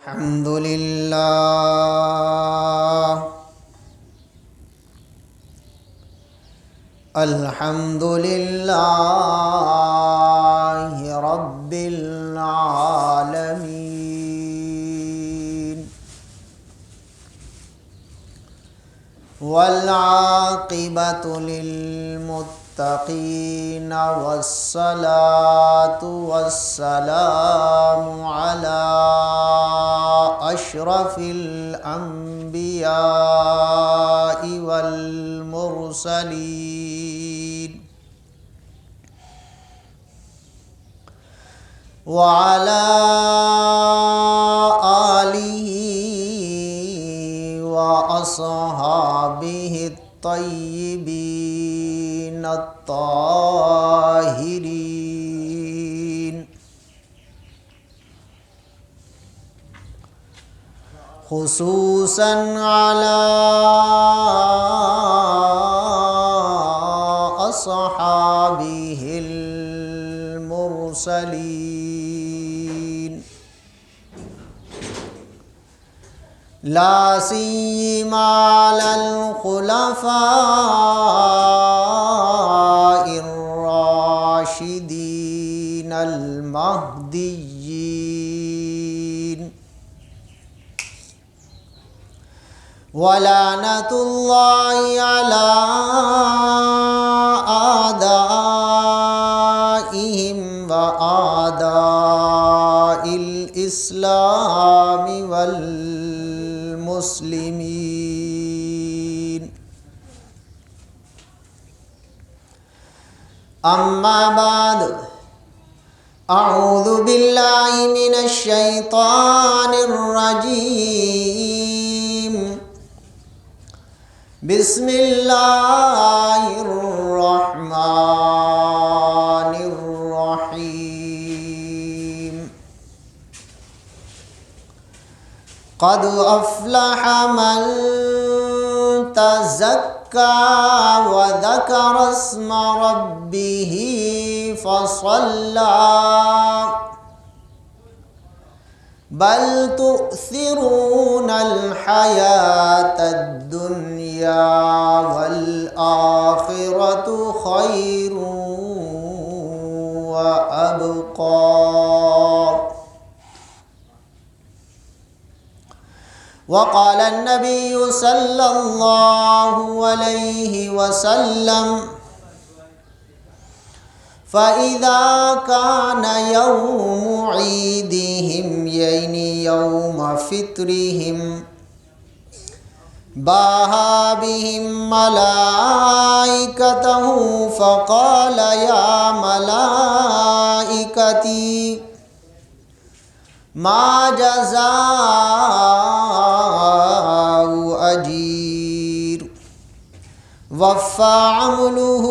الحمد لله الحمد لله رب العالمين والعاقبة للمتقين والصلاة والسلام على أشرف الأنبياء والمرسلين وعلى آله وأصحابه الطيبين الطاهرين خصوصا على أصحابه المرسلين لا سيما على الخلفاء الراشدين المهديين ولعنة الله على أعدائهم وأعداء الإسلام والمسلمين أما بعد أعوذ بالله من الشيطان الرجيم بسم الله الرحمن الرحيم قد أفلح من تزكى وذكر اسم ربه فصلى بل تؤثرون الحياة الدنيا والآخرة خير وأبقى وقال النبي صلى الله عليه وسلم فإذا كان يوم عيدهم يعني يوم فطرهم باها بهم ملائكته فقال يا ملائكتي ما جزاء أجير وفى عمله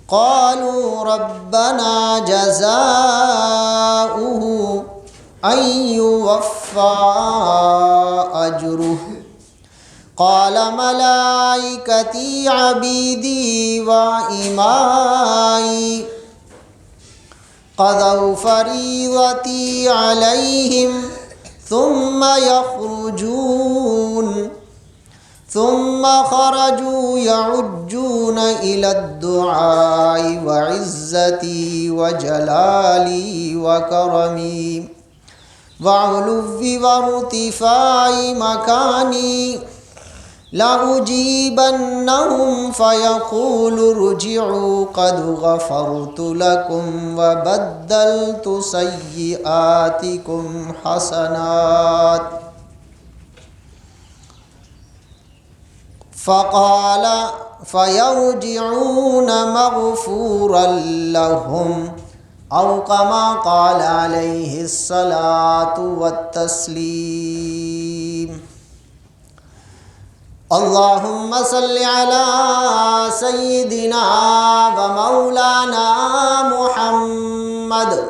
قالوا ربنا جزاؤه أن يوفى أجره قال ملائكتي عبيدي وإمائي قضوا فريضتي عليهم ثم يخرجون ثم خرجوا يعجون إلى الدعاء وعزتي وجلالي وكرمي وعلوي وارتفاع مكاني لأجيبنهم فيقول ارجعوا قد غفرت لكم وبدلت سيئاتكم حسنات فقال فيرجعون مغفورا لهم أو كما قال عليه الصلاة والتسليم اللهم صل على سيدنا ومولانا محمد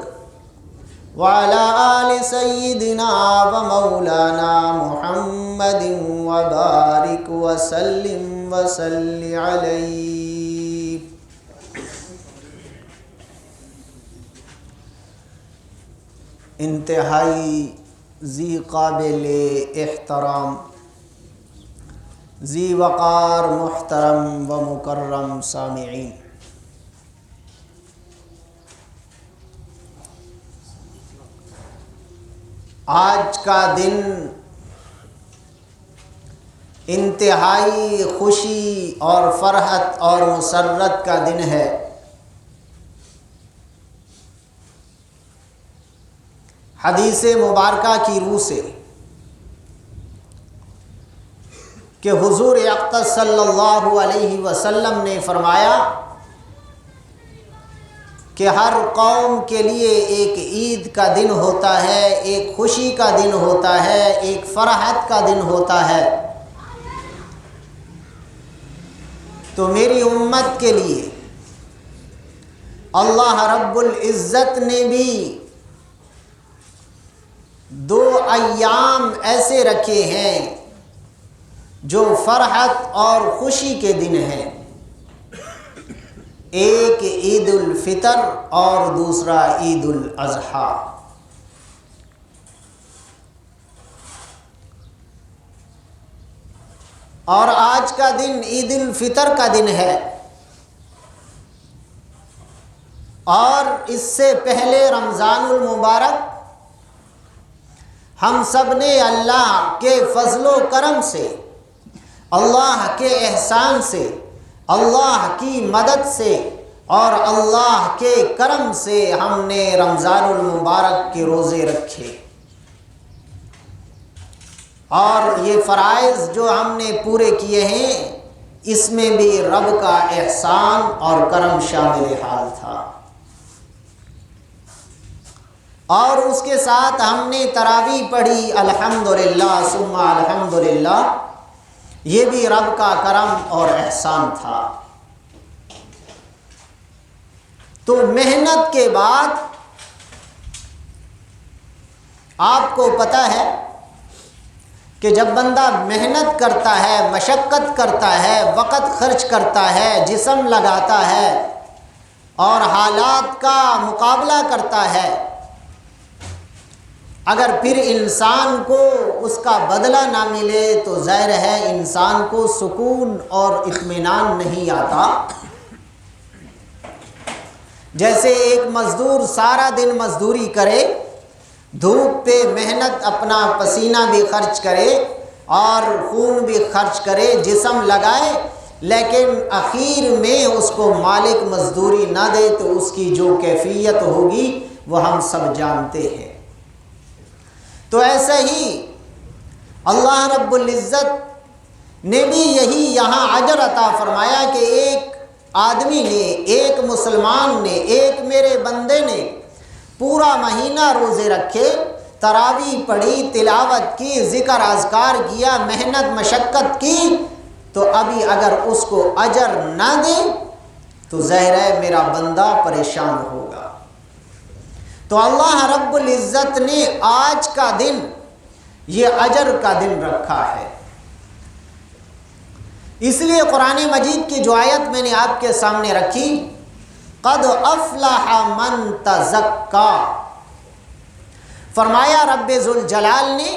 وعلى آل سيدنا ومولانا محمد وبارك وسلم وصل عليه انتہائی ذی قابل احترام، ذی وقار محترم و مکرم سامعین، آج کا دن انتہائی خوشی اور فرحت اور مسرت کا دن ہے۔ حدیث مبارکہ کی روح سے کہ حضور اقدس صلی اللہ علیہ وسلم نے فرمایا کہ ہر قوم کے لیے ایک عید کا دن ہوتا ہے، ایک خوشی کا دن ہوتا ہے، ایک فرحت کا دن ہوتا ہے۔ تو میری امت کے لیے اللہ رب العزت نے بھی 2 ایام ایسے رکھے ہیں جو فرحت اور خوشی کے دن ہیں، ایک عید الفطر اور دوسرا عید الاضحیٰ۔ اور آج کا دن عید الفطر کا دن ہے، اور اس سے پہلے رمضان المبارک ہم سب نے اللہ کے فضل و کرم سے، اللہ کے احسان سے، اللہ کی مدد سے اور اللہ کے کرم سے ہم نے رمضان المبارک کے روزے رکھے، اور یہ فرائض جو ہم نے پورے کیے ہیں اس میں بھی رب کا احسان اور کرم شامل حال تھا۔ اور اس کے ساتھ ہم نے تراویح پڑھی، الحمدللہ ثم الحمدللہ، یہ بھی رب کا کرم اور احسان تھا۔ تو محنت کے بعد آپ کو پتہ ہے کہ جب بندہ محنت کرتا ہے، مشقت کرتا ہے، وقت خرچ کرتا ہے، جسم لگاتا ہے اور حالات کا مقابلہ کرتا ہے، اگر پھر انسان کو اس کا بدلہ نہ ملے تو ظاہر ہے انسان کو سکون اور اطمینان نہیں آتا۔ جیسے ایک مزدور سارا دن مزدوری کرے، دھوپ پہ محنت، اپنا پسینہ بھی خرچ کرے اور خون بھی خرچ کرے، جسم لگائے، لیکن اخیر میں اس کو مالک مزدوری نہ دے تو اس کی جو کیفیت ہوگی وہ ہم سب جانتے ہیں۔ تو ایسا ہی اللہ رب العزت نے بھی یہی یہاں اجر عطا فرمایا کہ ایک آدمی نے، ایک مسلمان نے، ایک میرے بندے نے پورا مہینہ روزے رکھے، تراویح پڑھی، تلاوت کی، ذکر اذکار کیا، محنت مشقت کی، تو ابھی اگر اس کو اجر نہ دے تو ظاہر ہے میرا بندہ پریشان ہوگا۔ تو اللہ رب العزت نے آج کا دن یہ اجر کا دن رکھا ہے۔ اس لیے قرآن مجید کی جو آیت میں نے آپ کے سامنے رکھی، قد افلح من تزکا، فرمایا رب ذوالجلال نے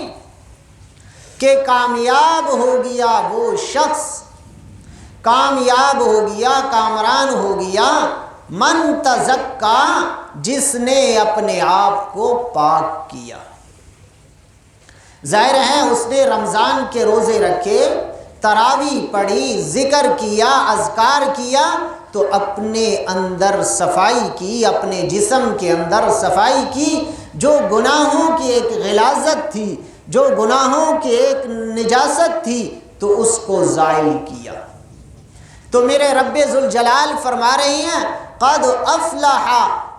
کہ کامیاب ہو گیا وہ شخص، کامیاب ہو گیا، کامران ہو گیا، من تزکا، جس نے اپنے آپ کو پاک کیا۔ ظاہر ہے اس نے رمضان کے روزے رکھے، تراویح پڑھی، ذکر کیا، اذکار کیا، تو اپنے اندر صفائی کی، اپنے جسم کے اندر صفائی کی، جو گناہوں کی ایک غلاظت تھی، جو گناہوں کی ایک نجاست تھی، تو اس کو زائل کیا۔ تو میرے رب ذوالجلال فرما رہے ہیں قد افلح،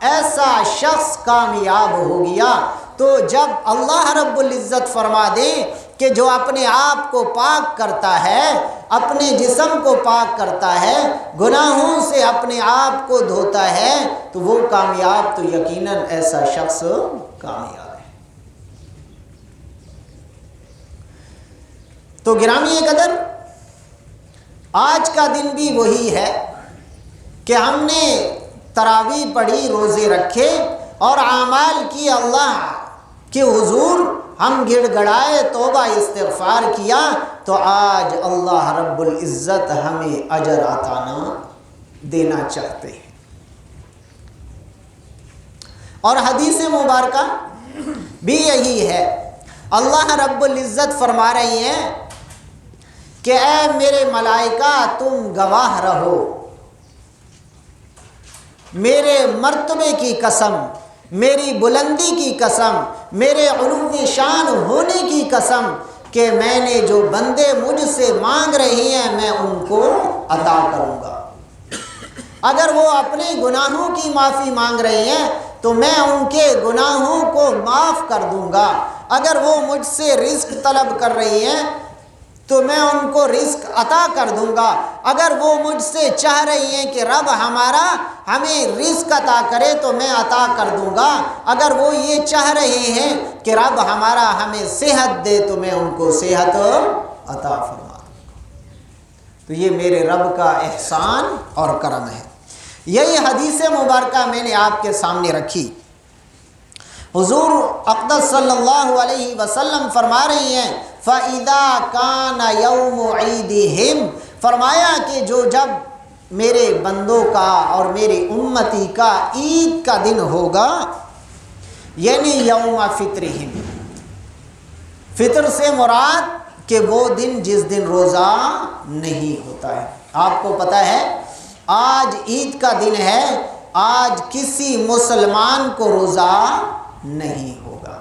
ایسا شخص کامیاب ہو گیا۔ تو جب اللہ رب العزت فرما دے کہ جو اپنے آپ کو پاک کرتا ہے، اپنے جسم کو پاک کرتا ہے، گناہوں سے اپنے آپ کو دھوتا ہے، تو وہ کامیاب، تو یقیناً ایسا شخص کامیاب ہے۔ تو گرامی قدر، آج کا دن بھی وہی ہے کہ ہم نے تراویح پڑھی، روزے رکھے اور اعمال کی اللہ کے حضور ہم گڑ گڑائے توبہ استغفار کیا تو آج اللہ رب العزت ہمیں اجر عطا نہ دینا چاہتے ہیں۔ اور حدیث مبارکہ بھی یہی ہے، اللہ رب العزت فرما رہی ہیں کہ اے میرے ملائکہ تم گواہ رہو، میرے مرتبے کی قسم، میری بلندی کی قسم، میرے علو شان ہونے کی قسم کہ میں نے جو بندے مجھ سے مانگ رہے ہیں میں ان کو عطا کروں گا۔ اگر وہ اپنے گناہوں کی معافی مانگ رہے ہیں تو میں ان کے گناہوں کو معاف کر دوں گا۔ اگر وہ مجھ سے رزق طلب کر رہی ہیں تو میں ان کو رزق عطا کر دوں گا۔ اگر وہ مجھ سے چاہ رہی ہیں کہ رب ہمارا ہمیں رزق عطا کرے تو میں عطا کر دوں گا۔ اگر وہ یہ چاہ رہے ہیں کہ رب ہمارا ہمیں صحت دے تو میں ان کو صحت عطا فرما دوں گا۔ تو یہ میرے رب کا احسان اور کرم ہے۔ یہی حدیث مبارکہ میں نے آپ کے سامنے رکھی۔ حضور اقدس صلی اللہ علیہ وسلم فرما رہی ہیں فَإِذَا كَانَ يَوْمُ عِيدِهِمْ، فرمایا کہ جو جب میرے بندوں کا اور میری امتی کا عید کا دن ہوگا، یعنی یوم فطرہم، فطر سے مراد کہ وہ دن جس دن روزہ نہیں ہوتا ہے۔ آپ کو پتہ ہے آج عید کا دن ہے، آج کسی مسلمان کو روزہ نہیں ہوگا،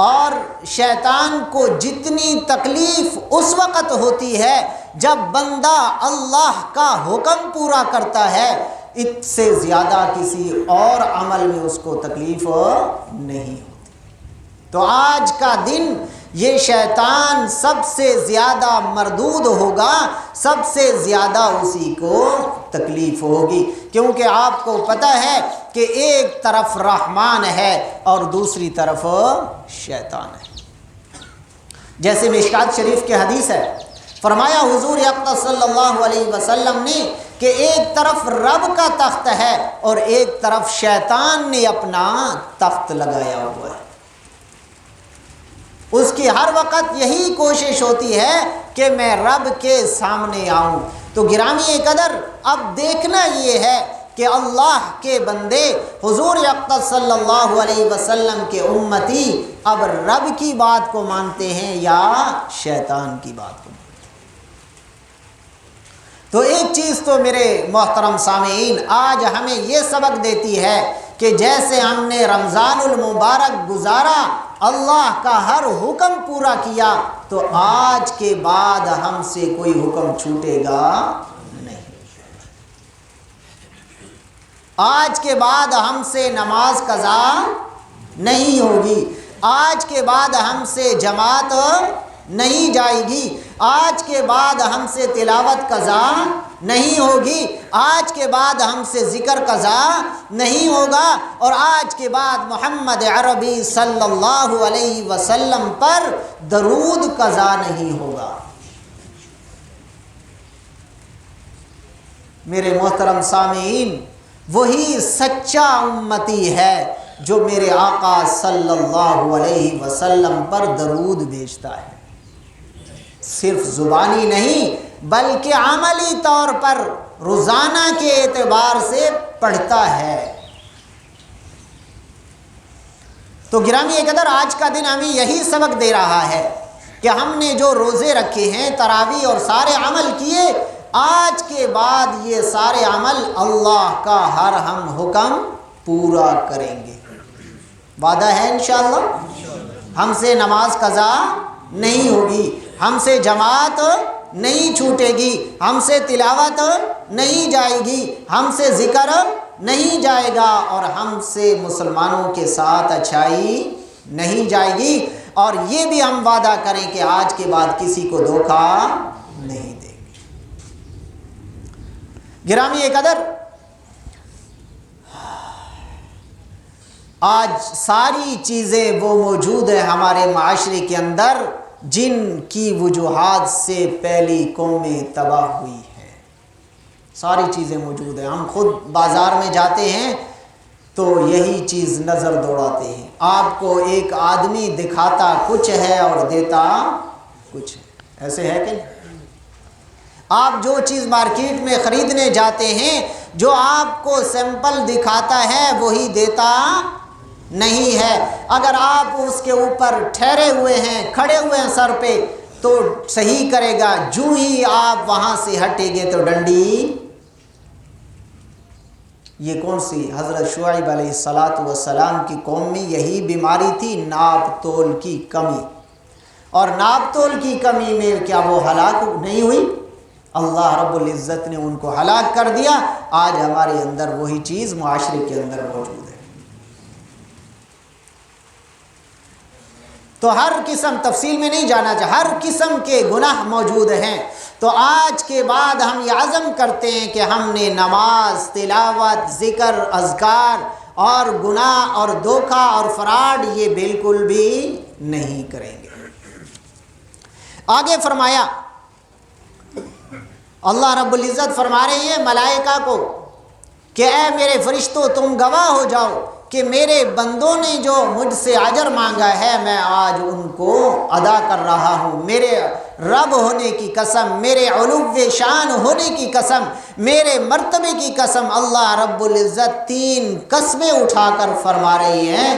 اور شیطان کو جتنی تکلیف اس وقت ہوتی ہے جب بندہ اللہ کا حکم پورا کرتا ہے، اس سے زیادہ کسی اور عمل میں اس کو تکلیف نہیں ہوتی۔ تو آج کا دن یہ شیطان سب سے زیادہ مردود ہوگا، سب سے زیادہ اسی کو تکلیف ہوگی، کیونکہ آپ کو پتہ ہے کہ ایک طرف رحمان ہے اور دوسری طرف شیطان ہے۔ جیسے مشکات شریف کے حدیث ہے، فرمایا حضور اقدس صلی اللہ علیہ وسلم نے کہ ایک طرف رب کا تخت ہے اور ایک طرف شیطان نے اپنا تخت لگایا ہوا ہے۔ اس کی ہر وقت یہی کوشش ہوتی ہے کہ میں رب کے سامنے آؤں۔ تو گرامی قدر اب دیکھنا یہ ہے کہ اللہ کے بندے حضور اقدس صلی اللہ علیہ وسلم کے امتی اب رب کی بات کو مانتے ہیں یا شیطان کی بات کو مانتے ہیں۔ تو ایک چیز تو میرے محترم سامعین آج ہمیں یہ سبق دیتی ہے کہ جیسے ہم نے رمضان المبارک گزارا، اللہ کا ہر حکم پورا کیا، تو آج کے بعد ہم سے کوئی حکم چھوٹے گا نہیں۔ آج کے بعد ہم سے نماز قضا نہیں ہوگی، آج کے بعد ہم سے جماعت نہیں جائے گی، آج کے بعد ہم سے تلاوت قضا نہیں ہوگی، آج کے بعد ہم سے ذکر قضا نہیں ہوگا، اور آج کے بعد محمد عربی صلی اللہ علیہ وسلم پر درود قضا نہیں ہوگا۔ میرے محترم سامعین، وہی سچا امتی ہے جو میرے آقا صلی اللہ علیہ وسلم پر درود بھیجتا ہے، صرف زبانی نہیں بلکہ عملی طور پر روزانہ کے اعتبار سے پڑھتا ہے۔ تو گرامی قدر آج کا دن ہمیں یہی سبق دے رہا ہے کہ ہم نے جو روزے رکھے ہیں، تراویح اور سارے عمل کیے، آج کے بعد یہ سارے عمل اللہ کا ہر ہم حکم پورا کریں گے۔ وعدہ ہے انشاءاللہ؟ ہم سے نماز قضا نہیں ہوگی، ہم سے جماعت نہیں چھوٹے گی، ہم سے تلاوت نہیں جائے گی، ہم سے ذکر نہیں جائے گا، اور ہم سے مسلمانوں کے ساتھ اچھائی نہیں جائے گی، اور یہ بھی ہم وعدہ کریں کہ آج کے بعد کسی کو دھوکہ نہیں دیں گے۔ گرامی قدر، آج ساری چیزیں وہ موجود ہیں ہمارے معاشرے کے اندر جن کی وجوہات سے پہلی قومیں تباہ ہوئی ہیں۔ ساری چیزیں موجود ہیں، ہم خود بازار میں جاتے ہیں تو یہی چیز نظر دوڑاتے ہیں۔ آپ کو ایک آدمی دکھاتا کچھ ہے اور دیتا کچھ ہے، ایسے ہے کہ آپ جو چیز مارکیٹ میں خریدنے جاتے ہیں، جو آپ کو سیمپل دکھاتا ہے وہی دیتا نہیں ہے۔ اگر آپ اس کے اوپر ٹھہرے ہوئے ہیں، کھڑے ہوئے ہیں سر پہ، تو صحیح کرے گا، جو ہی آپ وہاں سے ہٹیں گے تو ڈنڈی۔ یہ کون سی؟ حضرت شعیب علیہ السلام کی قوم میں یہی بیماری تھی، ناپ تول کی کمی۔ اور ناپ تول کی کمی میں کیا وہ ہلاک نہیں ہوئی؟ اللہ رب العزت نے ان کو ہلاک کر دیا۔ آج ہمارے اندر وہی چیز معاشرے کے اندر موجود ہے۔ تو ہر قسم، تفصیل میں نہیں جانا چاہتا، ہر قسم کے گناہ موجود ہیں۔ تو آج کے بعد ہم یہ عزم کرتے ہیں کہ ہم نے نماز، تلاوت، ذکر، اذکار اور گناہ اور دھوکہ اور فراڈ یہ بالکل بھی نہیں کریں گے۔ آگے فرمایا، اللہ رب العزت فرما رہے ہیں ملائکہ کو کہ اے میرے فرشتوں، تم گواہ ہو جاؤ کہ میرے بندوں نے جو مجھ سے اجر مانگا ہے میں آج ان کو ادا کر رہا ہوں۔ میرے رب ہونے کی قسم، میرے علو شان ہونے کی قسم، میرے مرتبے کی قسم، اللہ رب العزت 3 قسمیں اٹھا کر فرما رہی ہیں۔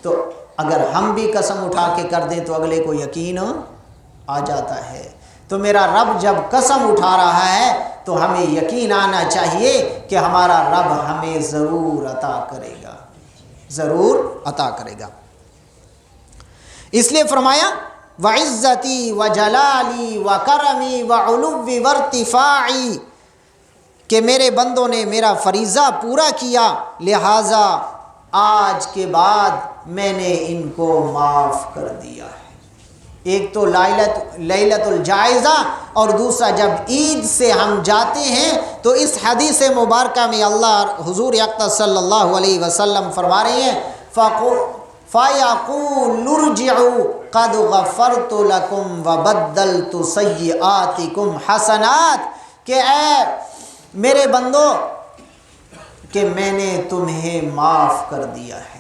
تو اگر ہم بھی قسم اٹھا کے کر دیں تو اگلے کو یقین آ جاتا ہے۔ تو میرا رب جب قسم اٹھا رہا ہے تو ہمیں یقین آنا چاہیے کہ ہمارا رب ہمیں ضرور عطا کرے گا، ضرور عطا کرے گا۔ اس لیے فرمایا وعزتی وجلالی وکرمی وعلوی وارتفاعی، کہ میرے بندوں نے میرا فریضہ پورا کیا، لہٰذا آج کے بعد میں نے ان کو معاف کر دیا ہے۔ ایک تو لیلۃ الجائزہ، اور دوسرا جب عید سے ہم جاتے ہیں تو اس حدیث مبارکہ میں اللہ حضور اقدس صلی اللہ علیہ وسلم فرما رہے ہیں فَيَقُولُ ارْجِعُوا قَدْ غَفَرْتُ لَكُمْ وَبَدَّلْتُ سَيِّئَاتِكُمْ حَسَنَاتٍ، کہ اے میرے بندو کہ میں نے تمہیں معاف کر دیا ہے،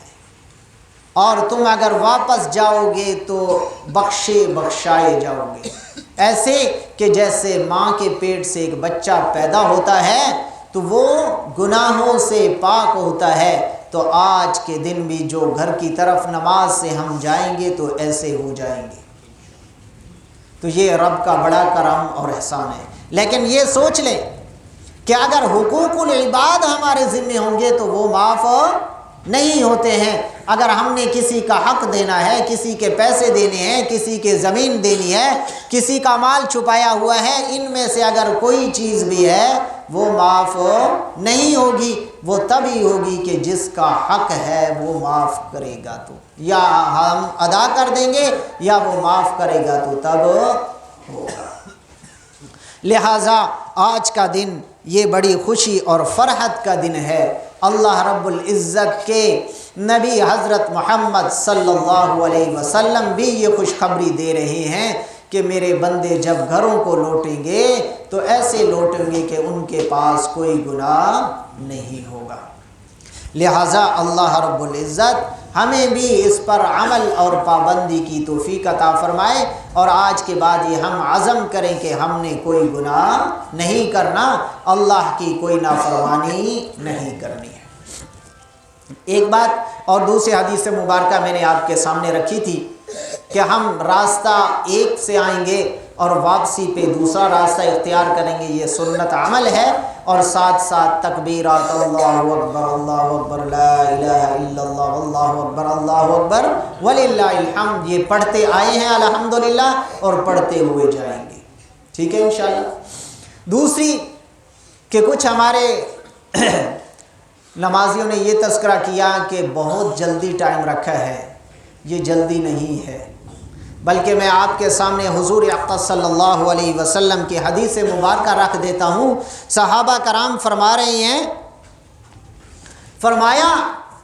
اور تم اگر واپس جاؤ گے تو بخشائے جاؤ گے۔ ایسے کہ جیسے ماں کے پیٹ سے ایک بچہ پیدا ہوتا ہے تو وہ گناہوں سے پاک ہوتا ہے، تو آج کے دن بھی جو گھر کی طرف نماز سے ہم جائیں گے تو ایسے ہو جائیں گے۔ تو یہ رب کا بڑا کرم اور احسان ہے۔ لیکن یہ سوچ لیں کہ اگر حقوق العباد ہمارے ذمہ ہوں گے تو وہ معاف نہیں ہوتے ہیں۔ اگر ہم نے کسی کا حق دینا ہے، کسی کے پیسے دینے ہیں، کسی کے زمین دینی ہے، کسی کا مال چھپایا ہوا ہے، ان میں سے اگر کوئی چیز بھی ہے وہ معاف نہیں ہوگی۔ وہ تبھی ہوگی کہ جس کا حق ہے وہ معاف کرے گا، تو یا ہم ادا کر دیں گے یا وہ معاف کرے گا تو تب ہوگا۔ لہٰذا آج کا دن یہ بڑی خوشی اور فرحت کا دن ہے۔ اللہ رب العزت کے نبی حضرت محمد صلی اللہ علیہ وسلم بھی یہ خوشخبری دے رہے ہیں کہ میرے بندے جب گھروں کو لوٹیں گے تو ایسے لوٹیں گے کہ ان کے پاس کوئی گناہ نہیں ہوگا۔ لہٰذا اللہ رب العزت ہمیں بھی اس پر عمل اور پابندی کی توفیق عطا فرمائے، اور آج کے بعد یہ ہم عزم کریں کہ ہم نے کوئی گناہ نہیں کرنا، اللہ کی کوئی نافرمانی نہیں کرنی ہے۔ ایک بات اور دوسری حدیث مبارکہ میں نے آپ کے سامنے رکھی تھی کہ ہم راستہ ایک سے آئیں گے اور واپسی پہ دوسرا راستہ اختیار کریں گے، یہ سنت عمل ہے، اور ساتھ ساتھ تکبیرات اللہ اکبر لا الہ الا اللہ اللہ اکبر وللہ الحمد یہ پڑھتے آئے ہیں الحمدللہ، اور پڑھتے ہوئے جائیں گے، ٹھیک ہے انشاءاللہ۔ دوسری کہ کچھ ہمارے نمازیوں نے یہ تذکرہ کیا کہ بہت جلدی ٹائم رکھا ہے، یہ جلدی نہیں ہے، بلکہ میں آپ کے سامنے حضور اقدس صلی اللہ علیہ وسلم کی حدیث مبارکہ رکھ دیتا ہوں۔ صحابہ کرام فرما رہے ہیں، فرمایا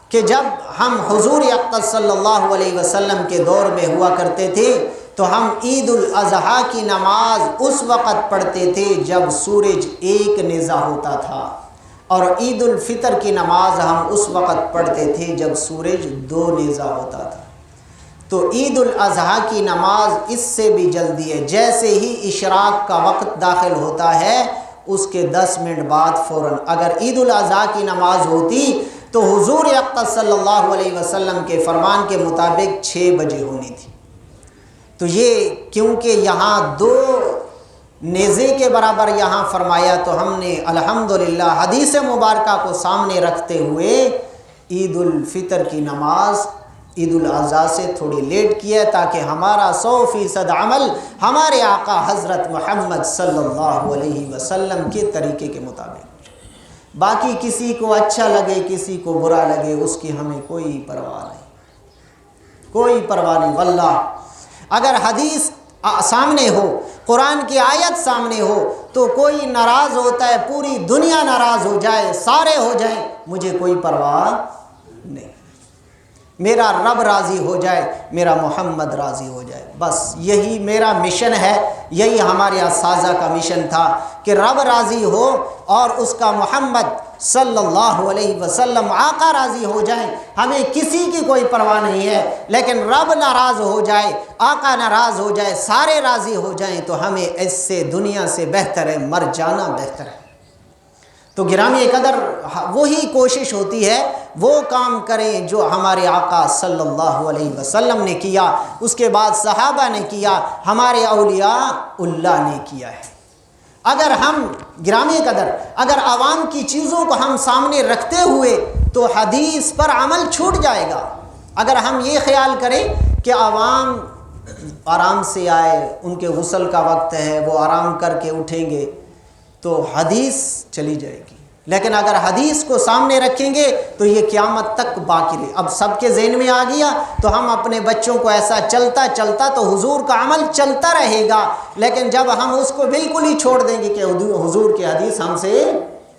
کہ جب ہم حضور اقدس صلی اللہ علیہ وسلم کے دور میں ہوا کرتے تھے تو ہم عید الاضحیٰ کی نماز اس وقت پڑھتے تھے جب سورج ایک نیزہ ہوتا تھا، اور عید الفطر کی نماز ہم اس وقت پڑھتے تھے جب سورج 2 نیزہ ہوتا تھا۔ تو عید الاضحیٰ کی نماز اس سے بھی جلدی ہے، جیسے ہی اشراق کا وقت داخل ہوتا ہے اس کے 10 منٹ بعد فوراً اگر عید الاضحیٰ کی نماز ہوتی تو حضور اقدس صلی اللہ علیہ وسلم کے فرمان کے مطابق 6 بجے ہونی تھی۔ تو یہ کیونکہ یہاں 2 نیزے کے برابر یہاں فرمایا تو ہم نے الحمدللہ حدیث مبارکہ کو سامنے رکھتے ہوئے عید الفطر کی نماز عید الاضحیٰ سے تھوڑی لیٹ کی ہے تاکہ ہمارا 100% عمل ہمارے آقا حضرت محمد صلی اللہ علیہ وسلم کے طریقے کے مطابق۔ باقی کسی کو اچھا لگے کسی کو برا لگے اس کی ہمیں کوئی پرواہ نہیں، کوئی پرواہ نہیں۔ واللہ اگر حدیث سامنے ہو، قرآن کی آیت سامنے ہو تو کوئی ناراض ہوتا ہے، پوری دنیا ناراض ہو جائے، سارے ہو جائیں، مجھے کوئی پرواہ نہیں۔ میرا رب راضی ہو جائے، میرا محمد راضی ہو جائے، بس یہی میرا مشن ہے، یہی ہمارے اساتذہ کا مشن تھا کہ رب راضی ہو اور اس کا محمد صلی اللہ علیہ وسلم آقا راضی ہو جائیں۔ ہمیں کسی کی کوئی پرواہ نہیں ہے، لیکن رب ناراض ہو جائے، آقا ناراض ہو جائے، سارے راضی ہو جائیں تو ہمیں اس سے دنیا سے بہتر ہے مر جانا بہتر ہے۔ تو گرامی قدر وہی کوشش ہوتی ہے، وہ کام کریں جو ہمارے آقا صلی اللہ علیہ وسلم نے کیا، اس کے بعد صحابہ نے کیا، ہمارے اولیاء اللہ نے کیا ہے۔ اگر ہم گرامی قدر اگر عوام کی چیزوں کو ہم سامنے رکھتے ہوئے تو حدیث پر عمل چھوٹ جائے گا۔ اگر ہم یہ خیال کریں کہ عوام آرام سے آئے، ان کے غسل کا وقت ہے، وہ آرام کر کے اٹھیں گے تو حدیث چلی جائے گی، لیکن اگر حدیث کو سامنے رکھیں گے تو یہ قیامت تک باقی رہے۔ اب سب کے ذہن میں آ گیا تو ہم اپنے بچوں کو ایسا چلتا چلتا تو حضور کا عمل چلتا رہے گا، لیکن جب ہم اس کو بالکل ہی چھوڑ دیں گے کہ حضور کی حدیث ہم سے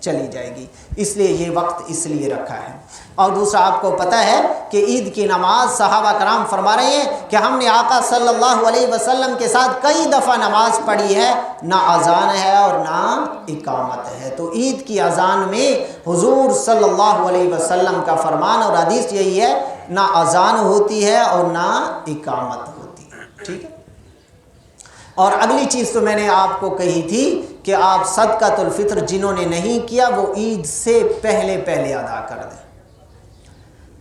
چلی جائے گی، اس لیے یہ وقت اس لیے رکھا ہے۔ اور دوسرا آپ کو پتہ ہے کہ عید کی نماز صحابہ کرام فرما رہے ہیں کہ ہم نے آقا صلی اللہ علیہ وسلم کے ساتھ کئی دفعہ نماز پڑھی ہے، نہ اذان ہے اور نہ اقامت ہے۔ تو عید کی اذان میں حضور صلی اللہ علیہ وسلم کا فرمان اور حدیث یہی ہے، نہ اذان ہوتی ہے اور نہ اقامت ہوتی ہے، ٹھیک ہے۔ اور اگلی چیز تو میں نے آپ کو کہی تھی کہ آپ صدقۃ الفطر جنہوں نے نہیں کیا وہ عید سے پہلے ادا کر دیں۔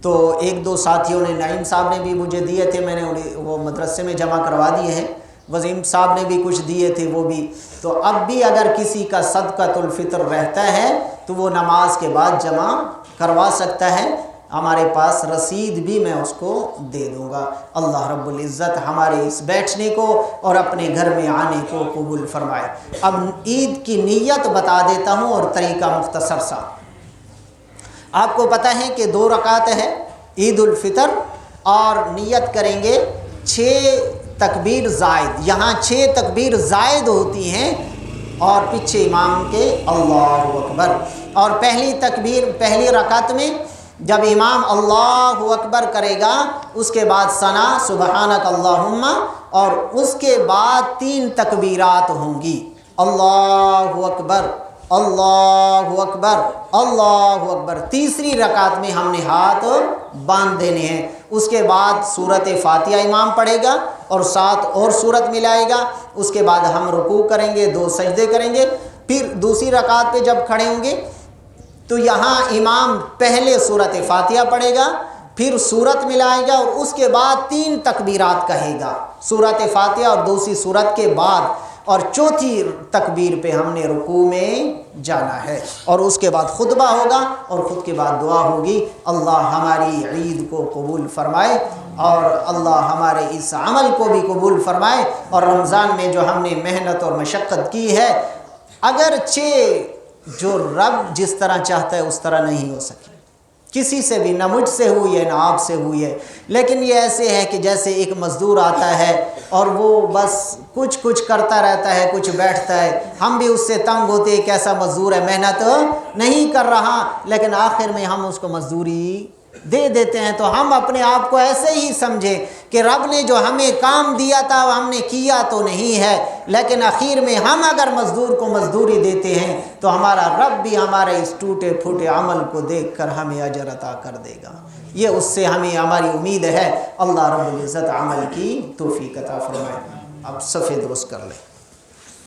تو 1-2 ساتھیوں نے، نعیم صاحب نے بھی مجھے دیے تھے، میں نے وہ مدرسے میں جمع کروا دیے ہیں، وسیم صاحب نے بھی کچھ دیے تھے وہ بھی۔ تو اب بھی اگر کسی کا صدقۃ الفطر رہتا ہے تو وہ نماز کے بعد جمع کروا سکتا ہے، ہمارے پاس رسید بھی میں اس کو دے دوں گا۔ اللہ رب العزت ہمارے اس بیٹھنے کو اور اپنے گھر میں آنے کو قبول فرمائے۔ اب عید کی نیت بتا دیتا ہوں اور طریقہ مختصر سا۔ آپ کو پتہ ہے کہ 2 رکعت ہے عید الفطر، اور نیت کریں گے 6 تکبیر زائد، یہاں 6 تکبیر زائد ہوتی ہیں اور پیچھے امام کے اللہ اکبر۔ اور پہلی رکعت میں جب امام اللہ اکبر کرے گا اس کے بعد ثنا سبحانک اللہم، اور اس کے بعد 3 تکبیرات ہوں گی، اللہ اکبر اللہ اکبر اللہ اکبر۔ تیسری رکعت میں ہم نے ہاتھ باندھ دینے ہیں، اس کے بعد سورۃ فاتحہ امام پڑھے گا اور ساتھ اور سورت ملائے گا، اس کے بعد ہم رکوع کریں گے، 2 سجدے کریں گے، پھر دوسری رکعت پہ جب کھڑے ہوں گے تو یہاں امام پہلے سورۃ فاتحہ پڑھے گا، پھر سورت ملائے گا اور اس کے بعد 3 تکبیرات کہے گا، سورۃ فاتحہ اور دوسری سورت کے بعد، اور چوتھی تکبیر پہ ہم نے رکوع میں جانا ہے، اور اس کے بعد خطبہ ہوگا اور خود کے بعد دعا ہوگی۔ اللہ ہماری عید کو قبول فرمائے اور اللہ ہمارے اس عمل کو بھی قبول فرمائے، اور رمضان میں جو ہم نے محنت اور مشقت کی ہے، اگرچہ جو رب جس طرح چاہتا ہے اس طرح نہیں ہو سکی، کسی سے بھی، نہ مجھ سے ہوئی ہے نہ آپ سے ہوئی ہے، لیکن یہ ایسے ہے کہ جیسے ایک مزدور آتا ہے اور وہ بس کچھ کرتا رہتا ہے، کچھ بیٹھتا ہے، ہم بھی اس سے تنگ ہوتے ہیں، کیسا مزدور ہے، محنت نہیں کر رہا، لیکن آخر میں ہم اس کو مزدوری دے دیتے ہیں تو ہم اپنے آپ کو ایسے ہی سمجھیں کہ رب نے جو ہمیں کام دیا تھا وہ ہم نے کیا تو نہیں ہے، لیکن آخر میں ہم اگر مزدور کو مزدوری دیتے ہیں تو ہمارا رب بھی ہمارے اس ٹوٹے پھوٹے عمل کو دیکھ کر ہمیں اجر عطا کر دے گا۔ یہ اس سے ہمیں ہماری امید ہے۔ اللہ رب العزت عمل کی توفیق عطا فرمائے۔ اب صفحے درست کر لیں۔